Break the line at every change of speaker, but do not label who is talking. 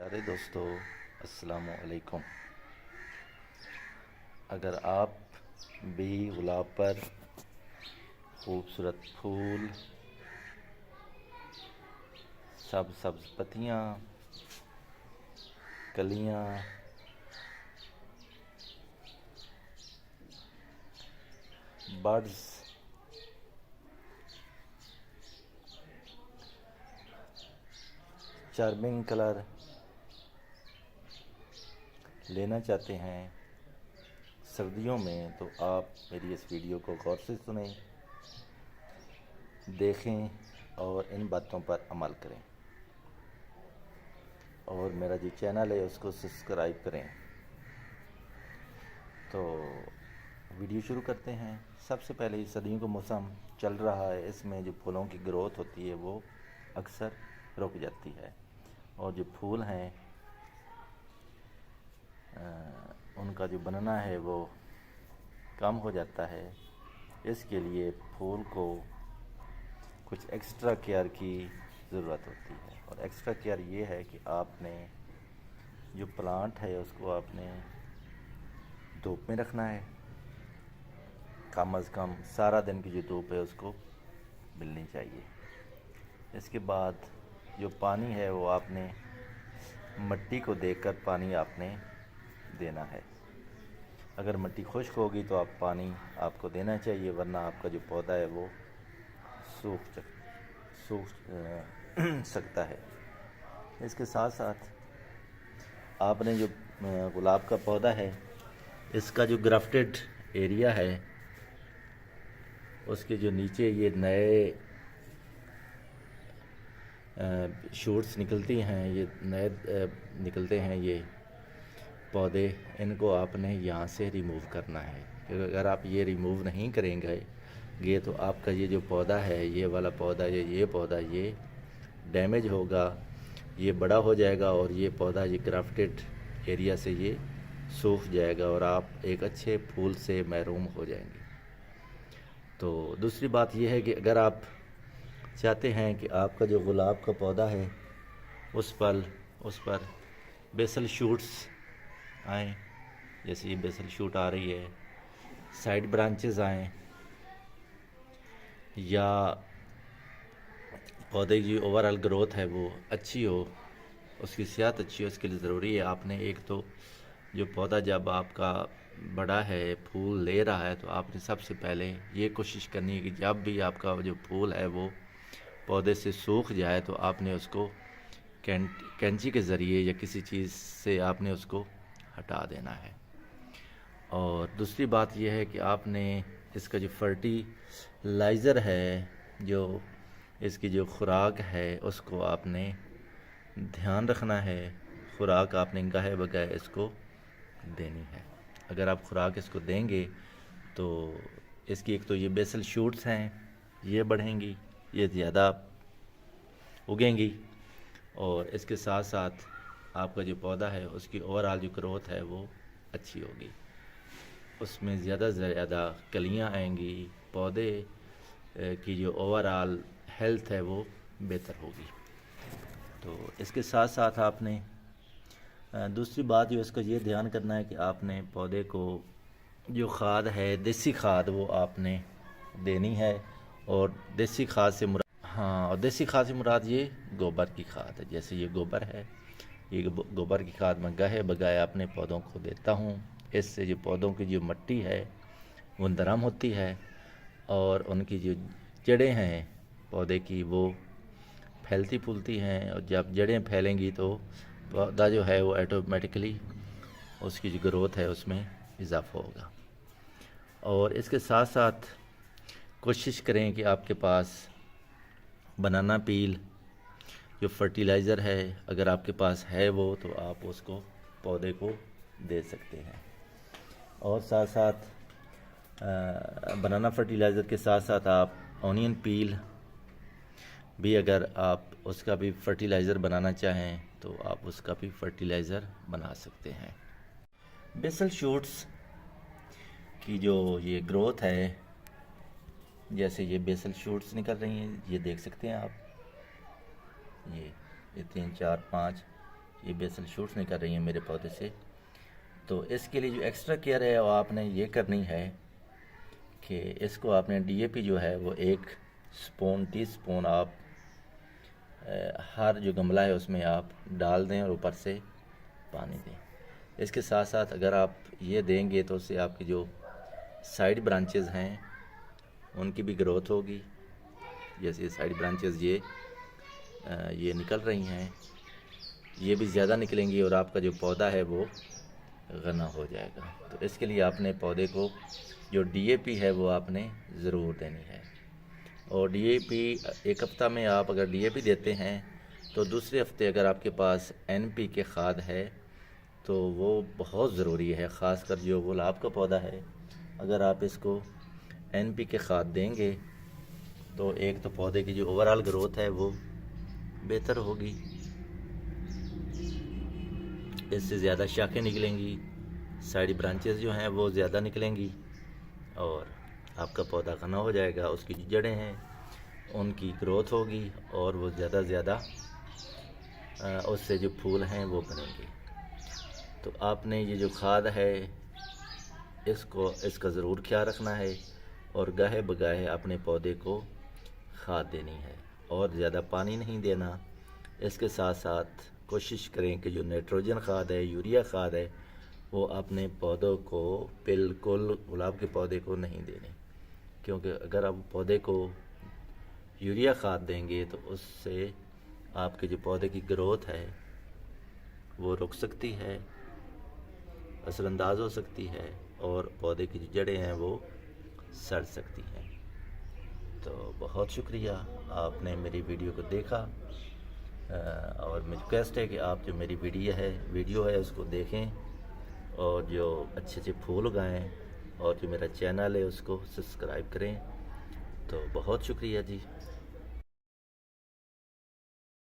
अरे दोस्तों, अस्सलाम वालेकुम। अगर आप भी गुलाब पर खूबसूरत फूल, सब्ज पत्तियाँ, कलियाँ, बर्ड्स, चार्मिंग कलर लेना चाहते हैं सर्दियों में, तो आप मेरी इस वीडियो को गौर से सुनें, देखें और इन बातों पर अमल करें। और मेरा जो चैनल है उसको सब्सक्राइब करें। तो वीडियो शुरू करते हैं। सबसे पहले ये सर्दियों का मौसम चल रहा है, इसमें जो फूलों की ग्रोथ होती है वो अक्सर रुक जाती है और जो फूल हैं उनका जो बनना है वो कम हो जाता है। इसके लिए फूल को कुछ एक्स्ट्रा केयर की ज़रूरत होती है और एक्स्ट्रा केयर ये है कि आपने जो प्लांट है उसको आपने धूप में रखना है। कम अज़ कम सारा दिन की जो धूप है उसको मिलनी चाहिए। इसके बाद जो पानी है वो आपने मिट्टी को देखकर पानी आपने देना है। अगर मिट्टी खुश्क होगी तो आप पानी आपको देना चाहिए, वरना आपका जो पौधा है वो सूख सकता है। इसके साथ साथ आपने जो गुलाब का पौधा है इसका जो ग्राफ्टेड एरिया है उसके जो नीचे ये नए शूट्स निकलती हैं, ये नए निकलते हैं ये पौधे, इनको आपने यहाँ से रिमूव करना है। क्योंकि अगर आप ये रिमूव नहीं करेंगे तो आपका ये जो पौधा है, ये वाला पौधा या ये पौधा ये डैमेज होगा, ये बड़ा हो जाएगा और ये पौधा ये ग्राफ्टेड एरिया से ये सूख जाएगा और आप एक अच्छे फूल से महरूम हो जाएंगे। तो दूसरी बात यह है कि अगर आप चाहते हैं कि आपका जो गुलाब का पौधा है उस पर बेसल शूट्स आएँ, जैसे ये बेसल शूट आ रही है, साइड ब्रांचेस आएँ, या पौधे की ओवरऑल ग्रोथ है वो अच्छी हो, उसकी सेहत अच्छी हो, उसके लिए ज़रूरी है आपने एक तो जो पौधा जब आपका बड़ा है, फूल ले रहा है, तो आपने सबसे पहले ये कोशिश करनी है कि जब भी आपका जो फूल है वो पौधे से सूख जाए तो आपने उसको कैंची के ज़रिए या किसी चीज़ से आपने उसको हटा देना है। और दूसरी बात यह है कि आपने इसका जो फर्टिलाइज़र है, जो इसकी जो खुराक है, उसको आपने ध्यान रखना है। खुराक आपने गाहे बगाहे इसको देनी है। अगर आप खुराक इसको देंगे तो इसकी एक तो ये बेसल शूट्स हैं, ये बढ़ेंगी, ये ज़्यादा उगेंगी और इसके साथ साथ आपका जो पौधा है उसकी ओवरऑल जो ग्रोथ है वो अच्छी होगी, उसमें ज़्यादा से ज़्यादा कलियाँ आएंगी, पौधे की जो ओवरऑल हेल्थ है वो बेहतर होगी। तो इसके साथ साथ आपने दूसरी बात जो इसका ये ध्यान करना है कि आपने पौधे को जो खाद है, देसी खाद, वो आपने देनी है। और देसी खाद से और देसी खाद से मुराद ये गोबर की खाद है। जैसे ये गोबर है, ये गोबर की खाद मैं गाहे बगाए अपने पौधों को देता हूँ। इससे जो पौधों की जो मिट्टी है वो नरम होती है और उनकी जो जड़ें हैं पौधे की वो फैलती फूलती हैं, और जब जड़ें फैलेंगी तो पौधा जो है वो ऑटोमेटिकली उसकी जो ग्रोथ है उसमें इजाफा होगा। और इसके साथ साथ कोशिश करें कि आपके पास बनाना पील जो फर्टिलाइज़र है, अगर आपके पास है वो, तो आप उसको पौधे को दे सकते हैं। और साथ साथ बनाना फर्टिलाइज़र के साथ साथ आप ऑनियन पील भी, अगर आप उसका भी फर्टिलाइज़र बनाना चाहें तो आप उसका भी फर्टिलाइज़र बना सकते हैं। बेसल शूट्स की जो ये ग्रोथ है, जैसे ये बेसल शूट्स निकल रही हैं, ये देख सकते हैं आप, ये 3 4 5 ये बेसन शूट्स नहीं कर रही हैं मेरे पौधे से। तो इसके लिए जो एक्स्ट्रा केयर है वो आपने ये करनी है कि इसको आपने डीएपी जो है वो 1 टीस्पून आप हर जो गमला है उसमें आप डाल दें और ऊपर से पानी दें। इसके साथ साथ अगर आप ये देंगे तो उससे आपकी जो साइड ब्रांचेस हैं उनकी भी ग्रोथ होगी। जैसे साइड ब्रांचेस ये निकल रही हैं, ये भी ज़्यादा निकलेंगी और आपका जो पौधा है वो घना हो जाएगा। तो इसके लिए आपने पौधे को जो डीएपी है वो आपने ज़रूर देनी है। और डीएपी 1 हफ़्ता में आप अगर डीएपी देते हैं तो दूसरे हफ्ते अगर आपके पास एनपीके खाद है तो वो बहुत ज़रूरी है। ख़ासकर जो गुलाब का पौधा है, अगर आप इसको एनपीके खाद देंगे तो एक तो पौधे की जो ओवरऑल ग्रोथ है वो बेहतर होगी, इससे ज़्यादा शाखें निकलेंगी, साइड ब्रांचेस जो हैं वो ज़्यादा निकलेंगी और आपका पौधा घना हो जाएगा। उसकी जो जड़ें हैं उनकी ग्रोथ होगी और वो ज़्यादा से ज़्यादा उससे जो फूल हैं वो बनेंगे। तो आपने ये जो खाद है इसका ज़रूर ख्याल रखना है और गाहे बगाहे अपने पौधे को खाद देनी है और ज़्यादा पानी नहीं देना। इसके साथ साथ कोशिश करें कि जो नाइट्रोजन खाद है, यूरिया खाद है, वो अपने पौधों को बिल्कुल गुलाब के पौधे को नहीं देने, क्योंकि अगर आप पौधे को यूरिया खाद देंगे तो उससे आपके जो पौधे की ग्रोथ है वो रुक सकती है, असरअंदाज हो सकती है और पौधे की जो जड़ें हैं वो सड़ सकती हैं। तो बहुत शुक्रिया आपने मेरी वीडियो को देखा और मेरी रिक्वेस्ट है कि आप जो मेरी वीडियो है उसको देखें और जो अच्छे अच्छे फूल उगाएं और जो मेरा चैनल है उसको सब्सक्राइब करें। तो बहुत शुक्रिया जी।